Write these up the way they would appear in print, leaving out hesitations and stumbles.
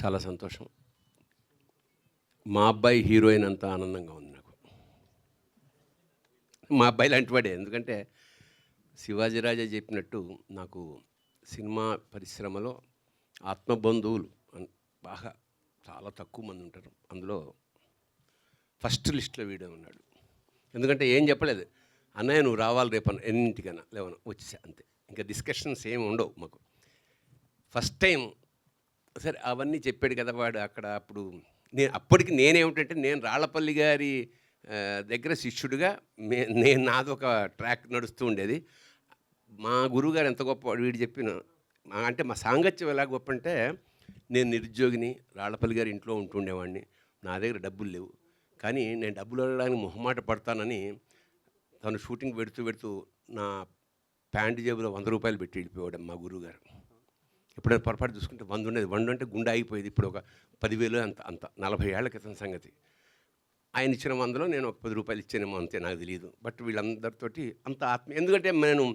చాలా సంతోషం. మా అబ్బాయి హీరోయిన్ అంత ఆనందంగా ఉంది నాకు. మా అబ్బాయి లాంటి వాడే. ఎందుకంటే శివాజీ రాజా చెప్పినట్టు నాకు సినిమా పరిశ్రమలో ఆత్మబంధువులు బాగా చాలా తక్కువ మంది ఉంటారు. అందులో ఫస్ట్ లిస్ట్లో వీడే ఉన్నాడు. ఎందుకంటే ఏం చెప్పలేదు, అన్నయ్య నువ్వు రావాలి రేపు ఎన్నింటికైనా లేవను వచ్చేసా అంతే. ఇంకా డిస్కషన్స్ ఏమి ఉండవు మాకు. ఫస్ట్ టైం సరే అవన్నీ చెప్పాడు కదా వాడు అక్కడ. అప్పుడు అప్పటికి నేనేమిటంటే నేను రాళ్లపల్లి గారి దగ్గర శిష్యుడిగా నేను నాదొక ట్రాక్ నడుస్తూ ఉండేది. మా గురువుగారు ఎంత గొప్ప వీడు చెప్పిన అంటే మా సాంగత్యం ఎలా గొప్ప అంటే, నేను నిరుద్యోగిని, రాళ్లపల్లి గారి ఇంట్లో ఉంటుండేవాడిని, నా దగ్గర డబ్బులు లేవు, కానీ నేను డబ్బులు అడగడానికి మొహమాట పడతానని తను షూటింగ్ పెడుతూ నా ప్యాంటు జేబులో 100 రూపాయలు పెట్టి వెళ్ళిపోయాడు మా గురువుగారు. ఎప్పుడైనా పొరపాటు చూసుకుంటే 100 ఉండేది. 100 అంటే గుండె ఆగిపోయేది. ఇప్పుడు ఒక 10,000 అంత 40 ఏళ్ల క్రితం సంగతి. ఆయన ఇచ్చిన 100లో నేను ఒక 10 రూపాయలు ఇచ్చానేమో అంతే, నాకు తెలియదు. బట్ వీళ్ళందరితోటి అంత ఆత్మీయ, ఎందుకంటే నేను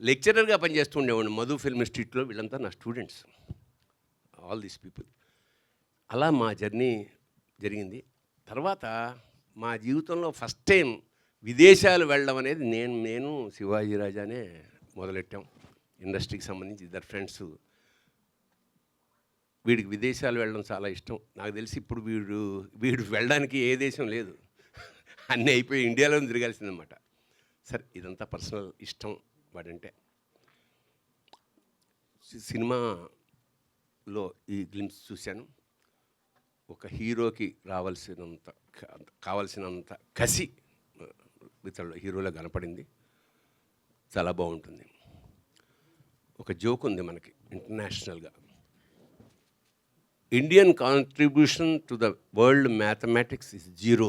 లెక్చరర్గా పనిచేస్తూ ఉండేవాడిని మధు ఫిల్మ్ ఇన్స్టిట్యూట్లో. వీళ్ళంతా నా స్టూడెంట్స్, ఆల్ దీస్ పీపుల్. అలా మా జర్నీ జరిగింది. తర్వాత మా జీవితంలో ఫస్ట్ టైం విదేశాలు వెళ్ళడం అనేది నేను శివాజీ రాజానే మొదలెట్టాం. ఇండస్ట్రీకి సంబంధించి ఇద్దరు ఫ్రెండ్స్. వీడికి విదేశాలు వెళ్ళడం చాలా ఇష్టం. నాకు తెలిసి ఇప్పుడు వీడు వెళ్ళడానికి ఏ దేశం లేదు, అన్నీ అయిపోయి ఇండియాలోనే తిరగాల్సిందన్నమాట. సరే ఇదంతా పర్సనల్ ఇష్టం వాడంటే. సినిమాలో ఈ గ్లిమ్స్ చూశాను. ఒక హీరోకి కావాల్సినంత కసి ఇతరులు హీరోలో కనపడింది. చాలా బాగుంటుంది. ఒక జోక్ ఉంది మనకి ఇంటర్నేషనల్గా, Indian contribution to the world mathematics is 0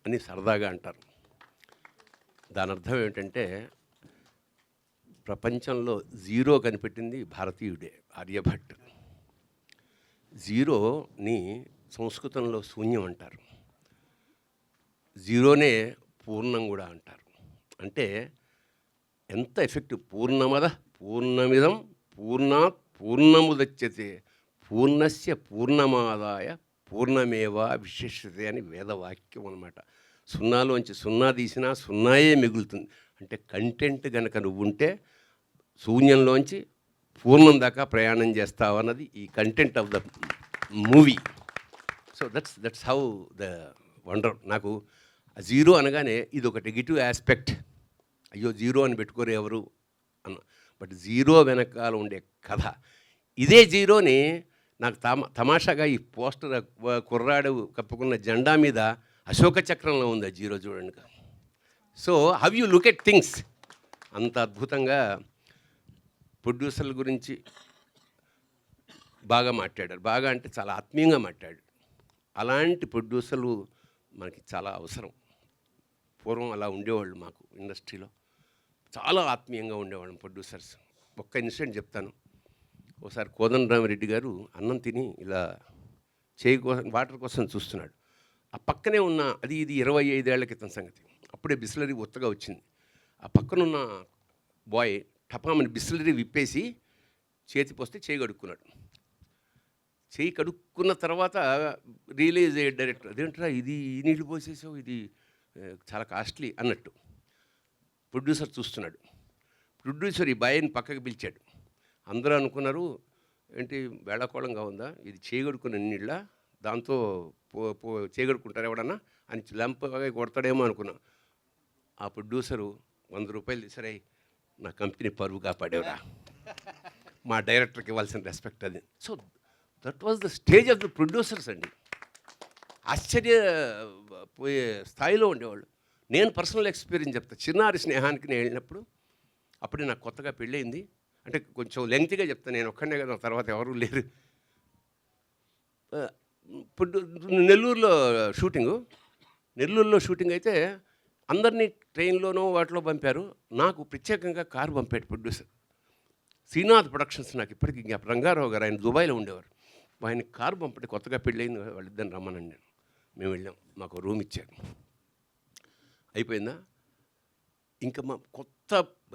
అని సరదాగా అంటారు. దాని అర్థం ఏమిటంటే, ప్రపంచంలో 0 కనిపెట్టింది భారతీయుడే, ఆర్యభట్. 0ని సంస్కృతంలో శూన్యం అంటారు, 0నే పూర్ణం కూడా అంటారు. అంటే ఎంత ఎఫెక్టివ్. పూర్ణమద పూర్ణమిదం పూర్ణాత్ పూర్ణముదచ్యతే పూర్ణస్య పూర్ణమాదాయ పూర్ణమేవా విశేషతే అని వేదవాక్యం అన్నమాట. సున్నాలోంచి సున్నా తీసినా సున్నాయే మిగులుతుంది. అంటే కంటెంట్ కనుక నువ్వు ఉంటే శూన్యంలోంచి పూర్ణం దాకా ప్రయాణం చేస్తావు అన్నది ఈ content of the movie. So that's how the wonder. నాకు 0 అనగానే ఇది ఒక నెగిటివ్ ఆస్పెక్ట్, అయ్యో 0 అని పెట్టుకోరు ఎవరు అన్న. బట్ 0 వెనకాల ఉండే కథ ఇదే. 0ని నాకు తమాషాగా ఈ పోస్టర్ కుర్రాడు కప్పుకున్న జెండా మీద అశోక చక్రంలో ఉంది 0 చూడండి. So how you look at things. అంత అద్భుతంగా ప్రొడ్యూసర్ల గురించి బాగా మాట్లాడారు. బాగా అంటే చాలా ఆత్మీయంగా మాట్లాడారు. అలాంటి ప్రొడ్యూసర్లు మనకి చాలా అవసరం. పూర్వం అలా ఉండేవాళ్ళు మాకు ఇండస్ట్రీలో, చాలా ఆత్మీయంగా ఉండేవాళ్ళం ప్రొడ్యూసర్స్. ఒక్క ఇన్సిడెంట్ చెప్తాను. ఒకసారి కోదండరామిరెడ్డి గారు అన్నం తిని ఇలా చేయి కోసం వాటర్ కోసం చూస్తున్నాడు. ఆ పక్కనే ఉన్న ఇది 25 ఏళ్ల క్రితం సంగతి. అప్పుడే బిస్లరీ ఒత్తగా వచ్చింది. ఆ పక్కనున్న బాయ్ టపామని బిస్లరీ విప్పేసి చేతి పోస్తే చేయి కడుక్కున్నాడు. చేయి కడుక్కున్న తర్వాత రియలైజ్ అయ్యాడు డైరెక్టర్, అదేంట్రా ఇది ఈ నీళ్ళు పోసేసావు, ఇది చాలా కాస్ట్లీ అన్నట్టు. ప్రొడ్యూసర్ చూస్తున్నాడు. ప్రొడ్యూసర్ ఈ బాయ్ని పక్కకి పిలిచాడు. అందరూ అనుకున్నారు ఏంటి వేళాకోళంగా ఉందా, ఇది చేయగడుకున్న నీళ్ళ, దాంతో చేయగడుకుంటారు ఎవడన్నా అని లంపగా కొడతాడేమో అనుకున్నా. ఆ ప్రొడ్యూసరు 100 రూపాయలు తీసరే, నా కంపెనీ పరువు కాపాడేవరా, మా డైరెక్టర్కి ఇవ్వాల్సిన రెస్పెక్ట్ అది. So that was the stage of the producers అండి. ఆశ్చర్యపోయే స్థాయిలో ఉండేవాళ్ళు. నేను పర్సనల్ ఎక్స్పీరియన్స్ చెప్తాను. చిన్నారి స్నేహానికి నేను వెళ్ళినప్పుడు, అప్పుడే నాకు కొత్తగా పెళ్ళయింది. అంటే కొంచెం లెంగ్త్గా చెప్తాను, నేను ఒక్కడే కదా, తర్వాత ఎవరూ లేరు. నెల్లూరులో షూటింగ్ అయితే అందరినీ ట్రైన్లోనో వాటిలో పంపారు. నాకు ప్రత్యేకంగా కారు పంపాడు ప్రొడ్యూసర్. శ్రీనాథ్ ప్రొడక్షన్స్, నాకు ఇప్పటికీ ఇంకా రంగారావు గారు, ఆయన దుబాయ్లో ఉండేవారు. ఆయన కారు పంపటి, కొత్తగా పెళ్ళయింది, వాళ్ళిద్దరిని రమ్మనండి నేను. మేము వెళ్ళాం, మాకు రూమ్ ఇచ్చారు. అయిపోయిందా, ఇంకా మా కొత్త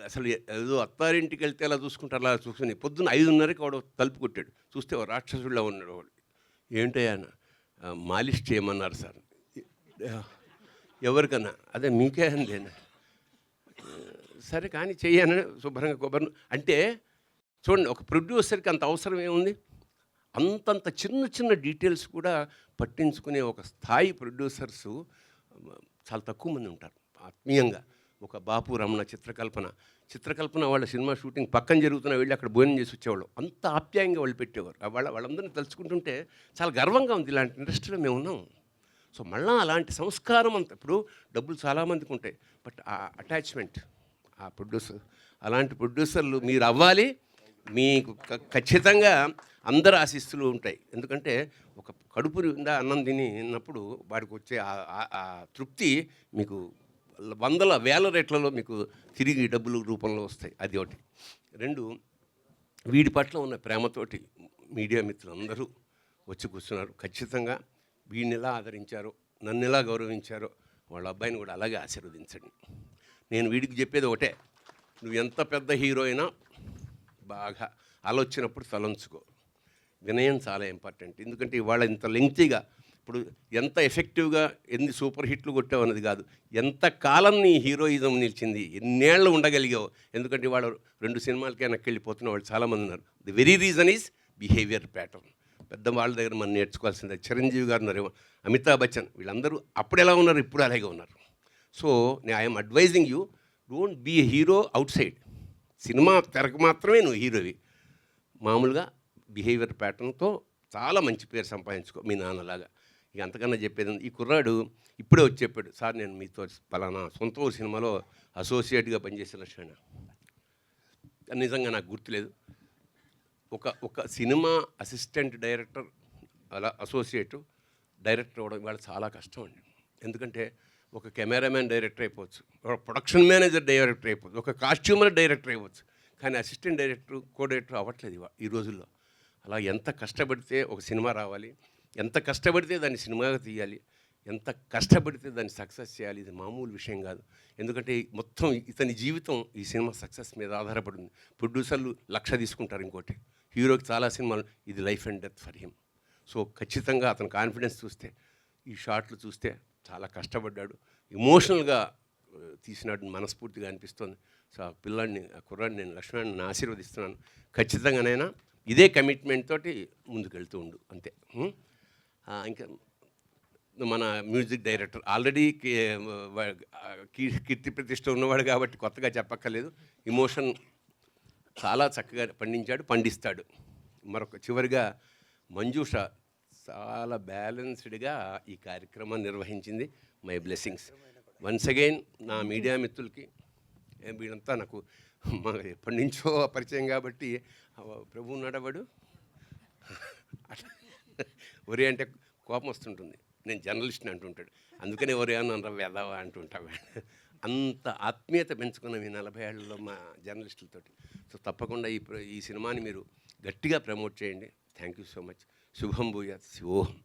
అసలు ఏదో అత్తారింటికి వెళ్తే అలా చూసుకుంటారు, అలా చూసుకుని పొద్దున్న 5:30కి వాడు తలుపు కొట్టాడు. చూస్తే రాక్షసుడిలో ఉన్నాడు వాడు. ఏంటయ్యా మాలిష్ చేయమన్నారు సార్. ఎవరికన్నా అదే మీకే అందేనా సరే కానీ చెయ్యను శుభ్రంగా కొబ్బరి అంటే చూడండి ఒక ప్రొడ్యూసర్కి అంత అవసరం ఏముంది అంతంత చిన్న చిన్న డీటెయిల్స్ కూడా పట్టించుకునే ఒక స్థాయి ప్రొడ్యూసర్సు చాలా తక్కువ మంది ఉంటారు ఆత్మీయంగా. ఒక బాపు రమణ చిత్రకల్పన వాళ్ళ సినిమా షూటింగ్ పక్కన జరుగుతున్న వెళ్ళి అక్కడ భోజనం చేసి వచ్చేవాళ్ళు. అంత ఆప్యాయంగా వాళ్ళు పెట్టేవారు. వాళ్ళందరినీ తలుచుకుంటుంటే చాలా గర్వంగా ఉంది ఇలాంటి ఇండస్ట్రీలో మేము ఉన్నాం. సో మళ్ళీ అలాంటి సంస్కారం అంత ఇప్పుడు డబ్బులు చాలామందికి ఉంటాయి బట్ ఆ అటాచ్మెంట్ ఆ ప్రొడ్యూసర్ అలాంటి ప్రొడ్యూసర్లు మీరు అవ్వాలి. మీకు ఖచ్చితంగా అందరు ఆశీస్సులు ఉంటాయి. ఎందుకంటే ఒక కడుపు నిండా అన్నం తిన్నప్పుడు వాడికి వచ్చే ఆ తృప్తి మీకు వందల వేల రేట్లలో మీకు తిరిగి డబ్బుల రూపంలో వస్తాయి. అది ఒకటి. రెండు, వీడి పట్ల ఉన్న ప్రేమతోటి మీడియా మిత్రులందరూ వచ్చి కూర్చున్నారు. ఖచ్చితంగా వీడిని ఎలా ఆదరించారో నన్ను ఎలా గౌరవించారో వాళ్ళ అబ్బాయిని కూడా అలాగే ఆశీర్వదించండి. నేను వీడికి చెప్పేది ఒకటే, నువ్వు ఎంత పెద్ద హీరో అయినా బాగా ఆలోచనప్పుడు తలంచుకో. వినయం చాలా ఇంపార్టెంట్. ఎందుకంటే ఇవాళ ఇంత లెంగ్తీగా ఇప్పుడు ఎంత ఎఫెక్టివ్గా ఎన్ని సూపర్ హిట్లు కొట్టావు అన్నది కాదు, ఎంత కాలం నీ హీరోయిజం నిలిచింది, ఎన్నేళ్ళు ఉండగలిగావు. ఎందుకంటే ఇవాళ 2 సినిమాలకే వెనక్కి వెళ్ళిపోతున్న వాళ్ళు చాలామంది ఉన్నారు. The very reason is behaviour pattern. పెద్దవాళ్ళ దగ్గర మనం నేర్చుకోవాల్సిందే. చిరంజీవి గారు ఉన్నారు, అమితాబ్ బచ్చన్, వీళ్ళందరూ అప్పుడు ఎలా ఉన్నారు ఇప్పుడు అలాగే ఉన్నారు. So I'm advising you, don't be a hero outside. Cinema తెరకు మాత్రమే నువ్వు హీరోవి. మామూలుగా బిహేవియర్ ప్యాటర్న్తో చాలా మంచి పేరు సంపాదించుకో మీ నాన్నలాగా. ఇక అంతకన్నా చెప్పేది ఈ కుర్రాడు ఇప్పుడే వచ్చి చెప్పాడు, సార్ నేను మీతో పలానా సొంత ఊరు సినిమాలో అసోసియేట్గా పనిచేసే లక్ష్మణ. నిజంగా నాకు గుర్తులేదు. ఒక సినిమా అసిస్టెంట్ డైరెక్టర్ అలా అసోసియేట్ డైరెక్టర్ అవ్వడం ఇవాళ చాలా కష్టం అండి. ఎందుకంటే ఒక కెమెరామ్యాన్ డైరెక్టర్ అయిపోవచ్చు, ఒక ప్రొడక్షన్ మేనేజర్ డైరెక్టర్ అయిపోవచ్చు, ఒక కాస్ట్యూమర్ డైరెక్టర్ అయిపోవచ్చు. కానీ అసిస్టెంట్ డైరెక్టర్ కో డైరెక్టర్ అవ్వట్లేదు ఈ రోజుల్లో. అలా ఎంత కష్టపడితే ఒక సినిమా రావాలి, ఎంత కష్టపడితే దాన్ని సినిమాగా తీయాలి, ఎంత కష్టపడితే దాన్ని సక్సెస్ చేయాలి. ఇది మామూలు విషయం కాదు. ఎందుకంటే మొత్తం ఇతని జీవితం ఈ సినిమా సక్సెస్ మీద ఆధారపడింది. ప్రొడ్యూసర్లు 1,00,000 తీసుకుంటారు, ఇంకోటి హీరోకి చాలా సినిమాలు, ఇది life and death for him. So ఖచ్చితంగా అతని కాన్ఫిడెన్స్ చూస్తే, ఈ షాట్లు చూస్తే చాలా కష్టపడ్డాడు, ఎమోషనల్గా తీసినాడు మనస్ఫూర్తిగా అనిపిస్తుంది. సో ఆ పిల్లాడిని, ఆ కుర్రాడిని నేను లక్ష్మణ్ని ఆశీర్వదిస్తున్నాను. ఖచ్చితంగానైనా ఇదే కమిట్మెంట్ తోటి ముందుకెళ్తూ ఉండు అంతే. ఇంకా మన మ్యూజిక్ డైరెక్టర్ ఆల్రెడీ కీర్తి ప్రతిష్ట ఉన్నవాడు కాబట్టి కొత్తగా చెప్పక్కర్లేదు. ఎమోషన్ చాలా చక్కగా పండిస్తాడు. మరొక చివరిగా మంజూష చాలా బ్యాలెన్స్డ్గా ఈ కార్యక్రమాన్ని నిర్వహించింది. My blessings once again. నా మీడియా మిత్రులకి, వీళ్ళంతా నాకు ఎప్పటి నుంచో పరిచయం కాబట్టి ప్రభు నడవడు ఒరే అంటే కోపం వస్తుంటుంది. నేను జర్నలిస్ట్ని అంటుంటాడు, అందుకనే ఒరే అని వెదవా అంటుంటాడు. అంత ఆత్మీయత పెంచుకున్నాం ఈ 40 ఏళ్లలో మా జర్నలిస్టులతోటి. సో తప్పకుండా ఈ సినిమాని మీరు గట్టిగా ప్రమోట్ చేయండి. Thank you so much. శుభం భూయాత్. శివోహం.